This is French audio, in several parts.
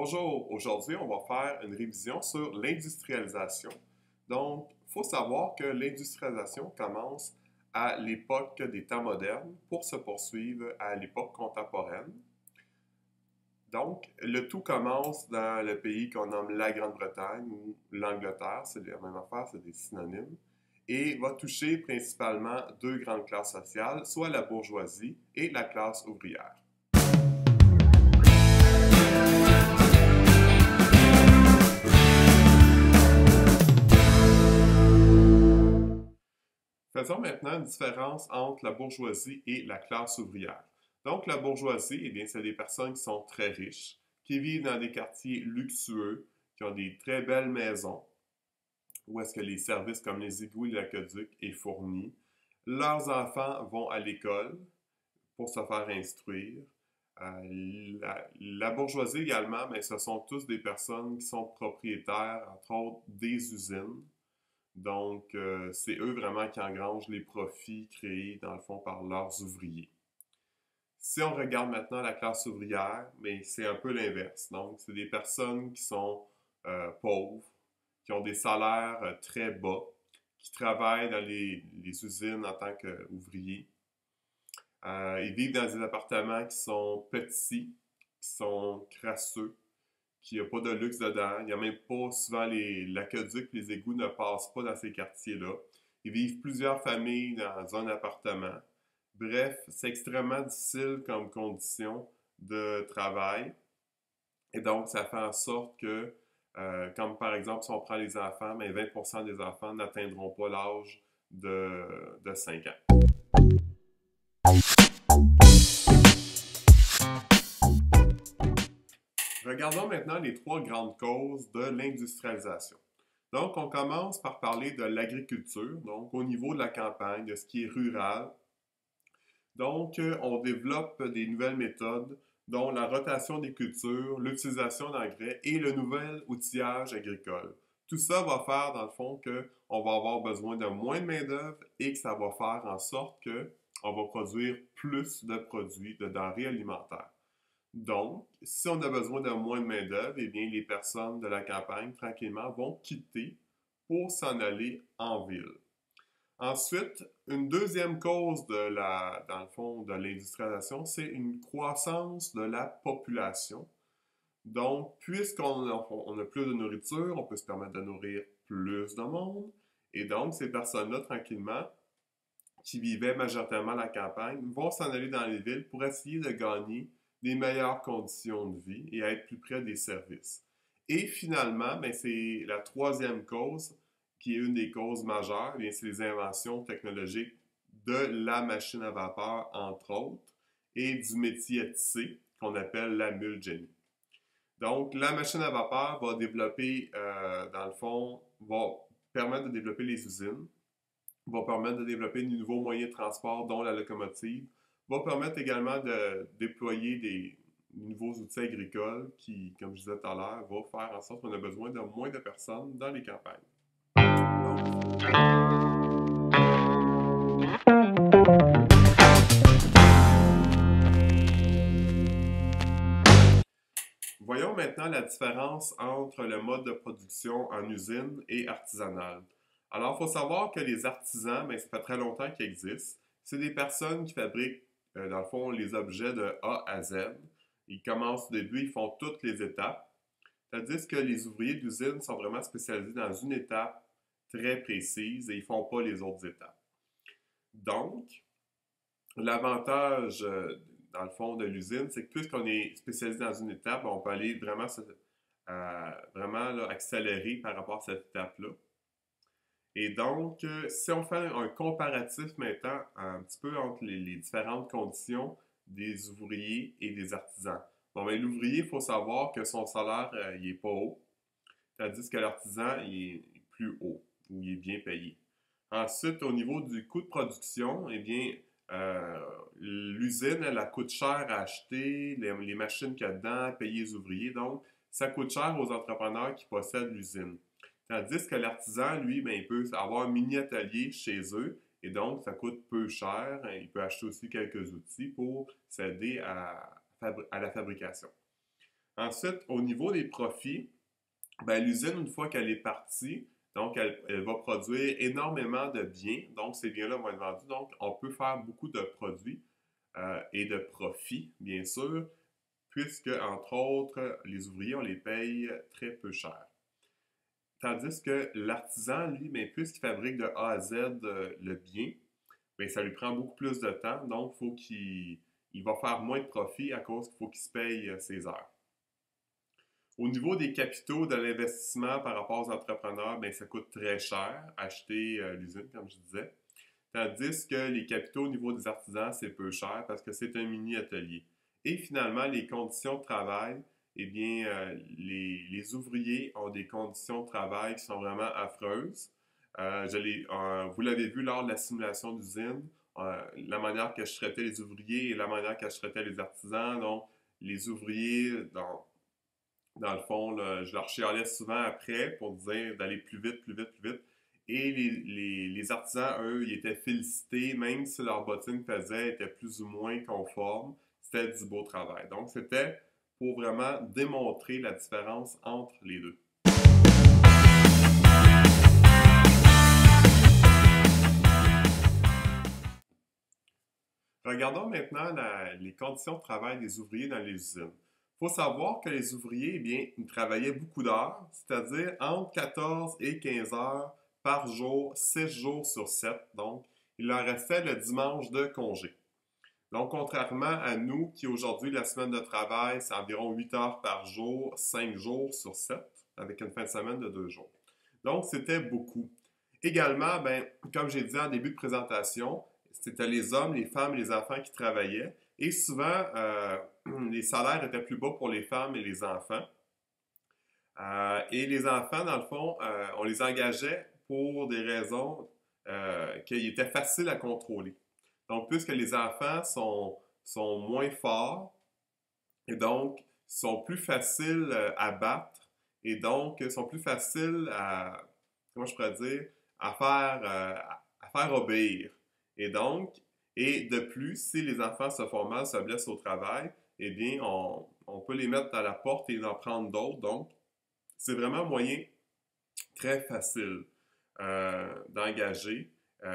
Bonjour, aujourd'hui on va faire une révision sur l'industrialisation. Donc, il faut savoir que l'industrialisation commence à l'époque des temps modernes pour se poursuivre à l'époque contemporaine. Donc, le tout commence dans le pays qu'on nomme la Grande-Bretagne ou l'Angleterre, c'est la même affaire, c'est des synonymes, et va toucher principalement deux grandes classes sociales, soit la bourgeoisie et la classe ouvrière. Faisons maintenant une différence entre la bourgeoisie et la classe ouvrière. Donc, la bourgeoisie, eh bien, c'est des personnes qui sont très riches, qui vivent dans des quartiers luxueux, qui ont des très belles maisons, où est-ce que les services comme les égouts et l'aqueduc est fourni. Leurs enfants vont à l'école pour se faire instruire. La bourgeoisie également, mais ce sont tous des personnes qui sont propriétaires, entre autres, des usines. Donc, c'est eux vraiment qui engrangent les profits créés, dans le fond, par leurs ouvriers. Si on regarde maintenant la classe ouvrière, mais c'est un peu l'inverse. Donc, c'est des personnes qui sont pauvres, qui ont des salaires très bas, qui travaillent dans les usines en tant qu'ouvriers. Ils vivent dans des appartements qui sont petits, qui sont crasseux, qu'il n'y a pas de luxe dedans. Il n'y a même pas souvent l'aqueduc, les égouts ne passent pas dans ces quartiers-là. Ils vivent plusieurs familles dans un appartement. Bref, c'est extrêmement difficile comme condition de travail. Et donc, ça fait en sorte que, comme par exemple, si on prend les enfants, mais 20% des enfants n'atteindront pas l'âge de 5 ans. Regardons maintenant les trois grandes causes de l'industrialisation. Donc, on commence par parler de l'agriculture, donc au niveau de la campagne, de ce qui est rural. Donc, on développe des nouvelles méthodes, dont la rotation des cultures, l'utilisation d'engrais et le nouvel outillage agricole. Tout ça va faire, dans le fond, qu'on va avoir besoin de moins de main-d'œuvre et que ça va faire en sorte qu'on va produire plus de produits, de denrées alimentaires. Donc, si on a besoin de moins de main-d'œuvre, eh bien, les personnes de la campagne, tranquillement, vont quitter pour s'en aller en ville. Ensuite, une deuxième cause dans le fond, de l'industrialisation, c'est une croissance de la population. Donc, puisqu'on a plus de nourriture, on peut se permettre de nourrir plus de monde. Et donc, ces personnes-là, tranquillement, qui vivaient majoritairement à la campagne, vont s'en aller dans les villes pour essayer de gagner des meilleures conditions de vie et être plus près des services. Et finalement, ben, c'est la troisième cause, qui est une des causes majeures, bien, c'est les inventions technologiques de la machine à vapeur, entre autres, et du métier à tisser, qu'on appelle la mule Jenny. Donc, la machine à vapeur va développer, dans le fond, va permettre de développer les usines, va permettre de développer de nouveaux moyens de transport, dont la locomotive, va permettre également de déployer des nouveaux outils agricoles qui, comme je disais tout à l'heure, va faire en sorte qu'on a besoin de moins de personnes dans les campagnes. Voyons maintenant la différence entre le mode de production en usine et artisanal. Alors, il faut savoir que les artisans, bien, ça fait très longtemps qu'ils existent. C'est des personnes qui fabriquent, dans le fond, les objets de A à Z. Ils commencent au début, ils font toutes les étapes. Tandis que les ouvriers d'usine sont vraiment spécialisés dans une étape très précise et ils ne font pas les autres étapes. Donc, l'avantage, dans le fond, de l'usine, c'est que puisqu'on est spécialisé dans une étape, on peut aller vraiment, accélérer par rapport à cette étape-là. Et donc, si on fait un comparatif maintenant un petit peu entre les différentes conditions des ouvriers et des artisans. Bon, bien, l'ouvrier, il faut savoir que son salaire, il n'est pas haut, tandis que l'artisan, il est plus haut, ou il est bien payé. Ensuite, au niveau du coût de production, eh bien, l'usine, elle coûte cher à acheter, les machines qu'il y a dedans, payer les ouvriers, donc ça coûte cher aux entrepreneurs qui possèdent l'usine. Tandis que l'artisan, lui, bien, il peut avoir un mini-atelier chez eux et donc ça coûte peu cher. Il peut acheter aussi quelques outils pour s'aider à la fabrication. Ensuite, au niveau des profits, ben, l'usine, une fois qu'elle est partie, donc elle va produire énormément de biens. Donc, ces biens-là vont être vendus. Donc, on peut faire beaucoup de produits et de profits, bien sûr, puisque, entre autres, les ouvriers, on les paye très peu cher. Tandis que l'artisan, lui, ben, puisqu'il fabrique de A à Z le bien, bien, ça lui prend beaucoup plus de temps. Donc, il va faire moins de profit à cause qu'il faut qu'il se paye ses heures. Au niveau des capitaux, de l'investissement par rapport aux entrepreneurs, bien, ça coûte très cher acheter l'usine, comme je disais. Tandis que les capitaux au niveau des artisans, c'est peu cher parce que c'est un mini-atelier. Et finalement, les conditions de travail, eh bien, les ouvriers ont des conditions de travail qui sont vraiment affreuses. Vous l'avez vu lors de la simulation d'usine, la manière que je traitais les ouvriers et la manière que je traitais les artisans. Donc, les ouvriers, dans le fond, là, je leur chialais souvent après pour dire d'aller plus vite, plus vite, plus vite. Et les artisans, eux, ils étaient félicités, même si leur bottine faisait était plus ou moins conforme, c'était du beau travail. Donc, c'était pour vraiment démontrer la différence entre les deux. Regardons maintenant les conditions de travail des ouvriers dans les usines. Il faut savoir que les ouvriers, eh bien, ils travaillaient beaucoup d'heures, c'est-à-dire entre 14 et 15 heures par jour, 6 jours sur 7. Donc, il leur restait le dimanche de congé. Donc, contrairement à nous, qui aujourd'hui, la semaine de travail, c'est environ 8 heures par jour, 5 jours sur 7, avec une fin de semaine de 2 jours. Donc, c'était beaucoup. Également, ben, comme j'ai dit en début de présentation, c'était les hommes, les femmes et les enfants qui travaillaient. Et souvent, les salaires étaient plus bas pour les femmes et les enfants. Et les enfants, dans le fond, on les engageait pour des raisons qui étaient faciles à contrôler. Donc, puisque les enfants sont moins forts et donc sont plus faciles à battre et donc sont plus faciles à, comment je pourrais dire, à faire obéir. Et donc, et de plus, si les enfants se font mal, se blessent au travail, eh bien, on peut les mettre à la porte et en prendre d'autres. Donc, c'est vraiment un moyen très facile d'engager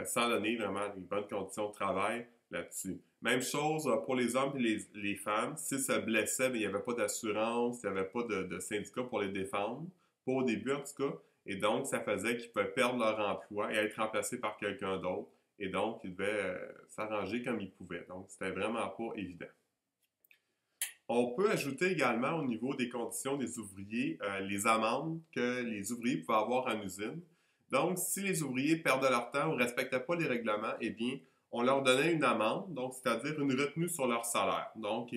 sans donner vraiment des bonnes conditions de travail là-dessus. Même chose pour les hommes et les femmes. S'ils se blessaient, bien, il n'y avait pas d'assurance, il n'y avait pas de syndicat pour les défendre, pas au début en tout cas. Et donc, ça faisait qu'ils pouvaient perdre leur emploi et être remplacés par quelqu'un d'autre. Et donc, ils devaient s'arranger comme ils pouvaient. Donc, c'était vraiment pas évident. On peut ajouter également au niveau des conditions des ouvriers les amendes que les ouvriers pouvaient avoir en usine. Donc, si les ouvriers perdaient leur temps ou ne respectaient pas les règlements, eh bien, on leur donnait une amende, donc c'est-à-dire une retenue sur leur salaire. Donc,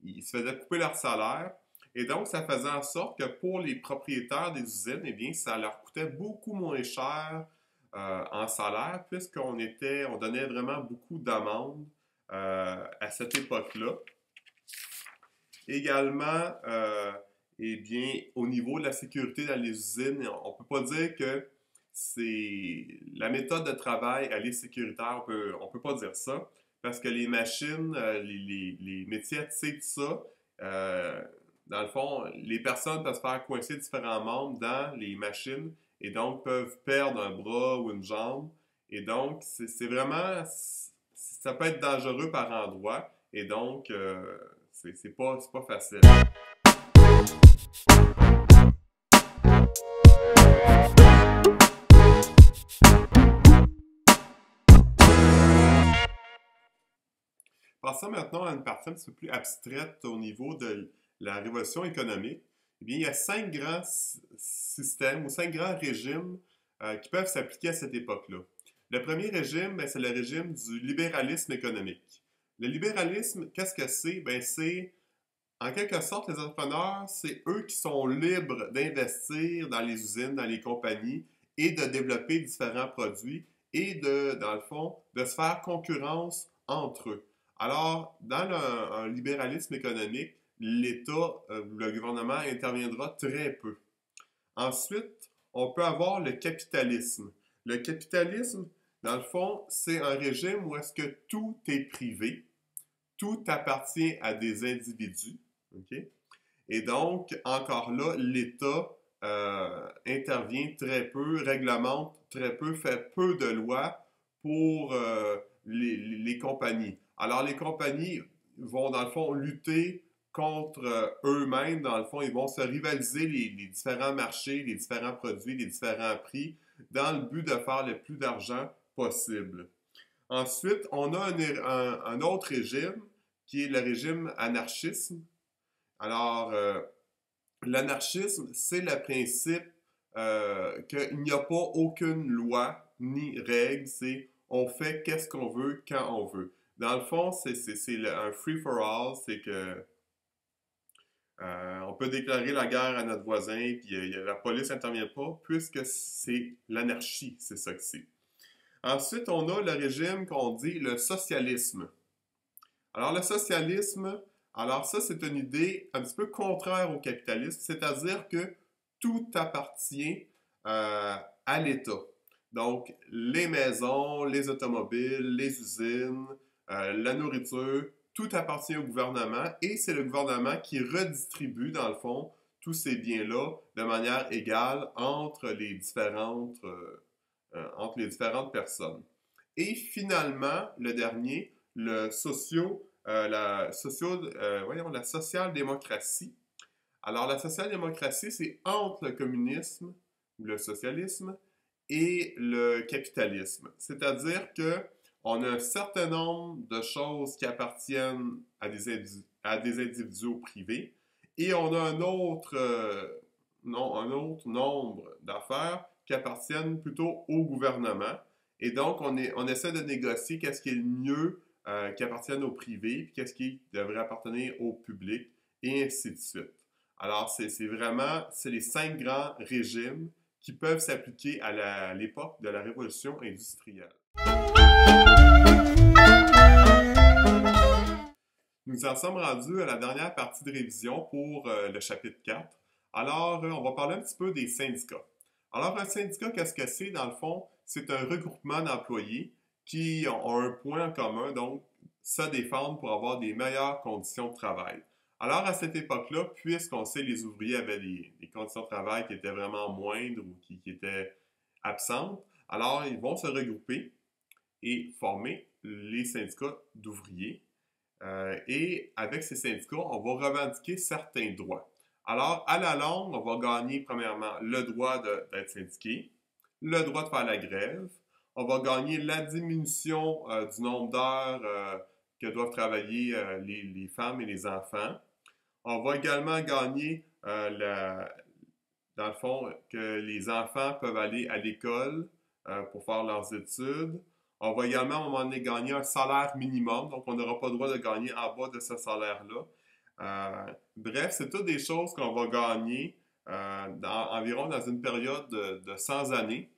ils se faisaient couper leur salaire. Et donc, ça faisait en sorte que pour les propriétaires des usines, eh bien, ça leur coûtait beaucoup moins cher en salaire puisqu'on donnait vraiment beaucoup d'amendes à cette époque-là. Également, eh bien, au niveau de la sécurité dans les usines, on ne peut pas dire que la méthode de travail, elle est sécuritaire. On peut pas dire ça parce que les machines, les métiers à tisser, tout ça, dans le fond, les personnes peuvent se faire coincer différents membres dans les machines et donc peuvent perdre un bras ou une jambe. Et donc, c'est vraiment, ça peut être dangereux par endroits. Et donc, c'est pas facile. Passons maintenant à une partie un petit peu plus abstraite au niveau de la révolution économique. Eh bien, il y a 5 grands systèmes ou 5 grands régimes qui peuvent s'appliquer à cette époque-là. Le premier régime, c'est le régime du libéralisme économique. Le libéralisme, qu'est-ce que c'est? Bien, c'est en quelque sorte, les entrepreneurs, c'est eux qui sont libres d'investir dans les usines, dans les compagnies et de développer différents produits et dans le fond, de se faire concurrence entre eux. Alors, dans un libéralisme économique, l'État, le gouvernement interviendra très peu. Ensuite, on peut avoir le capitalisme. Le capitalisme, dans le fond, c'est un régime où est-ce que tout est privé, tout appartient à des individus. Okay? Et donc, encore là, l'État intervient très peu, réglemente très peu, fait peu de lois pour les compagnies. Alors, les compagnies vont, dans le fond, lutter contre eux-mêmes. Dans le fond, ils vont se rivaliser les différents marchés, les différents produits, les différents prix, dans le but de faire le plus d'argent possible. Ensuite, on a un autre régime qui est le régime anarchisme. Alors, l'anarchisme, c'est le principe qu'il n'y a pas aucune loi ni règle, c'est on fait qu'est-ce qu'on veut quand on veut. Dans le fond, c'est un free-for-all, c'est que on peut déclarer la guerre à notre voisin, puis la police n'intervient pas, puisque c'est l'anarchie, c'est ça que c'est. Ensuite, on a le régime qu'on dit le socialisme. Alors, le socialisme, alors ça, c'est une idée un petit peu contraire au capitalisme, c'est-à-dire que tout appartient à l'État. Donc, les maisons, les automobiles, les usines, la nourriture, tout appartient au gouvernement et c'est le gouvernement qui redistribue, dans le fond, tous ces biens-là de manière égale entre les différentes personnes. Et finalement, le dernier, la social-démocratie. Alors, la social-démocratie, c'est entre le communisme, le socialisme, et le capitalisme. C'est-à-dire que on a un certain nombre de choses qui appartiennent à des individus privés et on a un autre nombre d'affaires qui appartiennent plutôt au gouvernement. Et donc, on essaie de négocier qu'est-ce qui est le mieux qui appartienne au privé, puis qu'est-ce qui devrait appartenir au public, et ainsi de suite. Alors, c'est les 5 grands régimes qui peuvent s'appliquer à l'époque de la révolution industrielle. Nous en sommes rendus à la dernière partie de révision pour le chapitre 4. Alors, on va parler un petit peu des syndicats. Alors, un syndicat, qu'est-ce que c'est? Dans le fond, c'est un regroupement d'employés qui ont un point en commun, donc se défendre pour avoir des meilleures conditions de travail. Alors, à cette époque-là, puisqu'on sait que les ouvriers avaient des conditions de travail qui étaient vraiment moindres ou qui étaient absentes, alors ils vont se regrouper et former les syndicats d'ouvriers. Et avec ces syndicats, on va revendiquer certains droits. Alors, à la longue, on va gagner premièrement le droit d'être syndiqué, le droit de faire la grève, on va gagner la diminution du nombre d'heures que doivent travailler les femmes et les enfants. On va également gagner, dans le fond, que les enfants peuvent aller à l'école pour faire leurs études. On va également, à un moment donné, gagner un salaire minimum, donc on n'aura pas le droit de gagner en bas de ce salaire-là. Bref, c'est toutes des choses qu'on va gagner environ dans une période de 100 années.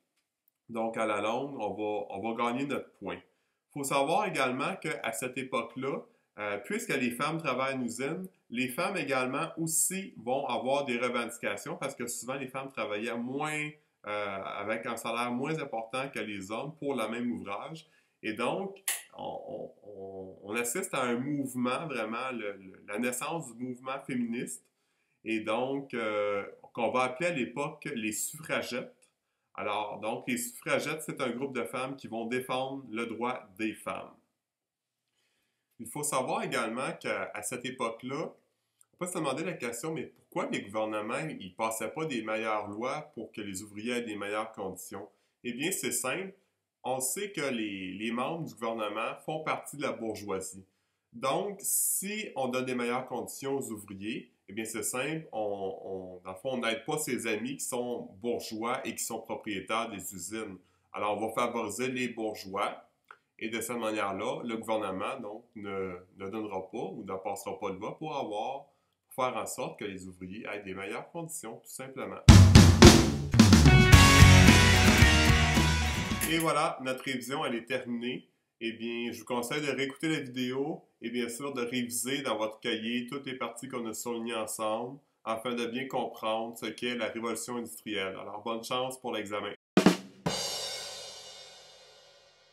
Donc, à la longue, on va gagner notre point. Il faut savoir également qu'à cette époque-là, puisque les femmes travaillent en usine, les femmes également aussi vont avoir des revendications parce que souvent les femmes travaillaient moins, avec un salaire moins important que les hommes pour le même ouvrage. Et donc, on assiste à un mouvement, vraiment, la naissance du mouvement féministe, et donc, qu'on va appeler à l'époque les suffragettes. Alors, donc, les suffragettes, c'est un groupe de femmes qui vont défendre le droit des femmes. Il faut savoir également qu'à cette époque-là, on peut se demander la question, mais pourquoi les gouvernements ne passaient pas des meilleures lois pour que les ouvriers aient des meilleures conditions? Eh bien, c'est simple. On sait que les membres du gouvernement font partie de la bourgeoisie. Donc, si on donne des meilleures conditions aux ouvriers, eh bien, c'est simple, dans le fond, on n'aide pas ses amis qui sont bourgeois et qui sont propriétaires des usines. Alors, on va favoriser les bourgeois et de cette manière-là, le gouvernement donc, ne donnera pas ou ne passera pas le vote pour faire en sorte que les ouvriers aient des meilleures conditions, tout simplement. Et voilà, notre révision, elle est terminée. Eh bien, je vous conseille de réécouter la vidéo et bien sûr de réviser dans votre cahier toutes les parties qu'on a soulignées ensemble afin de bien comprendre ce qu'est la révolution industrielle. Alors, bonne chance pour l'examen.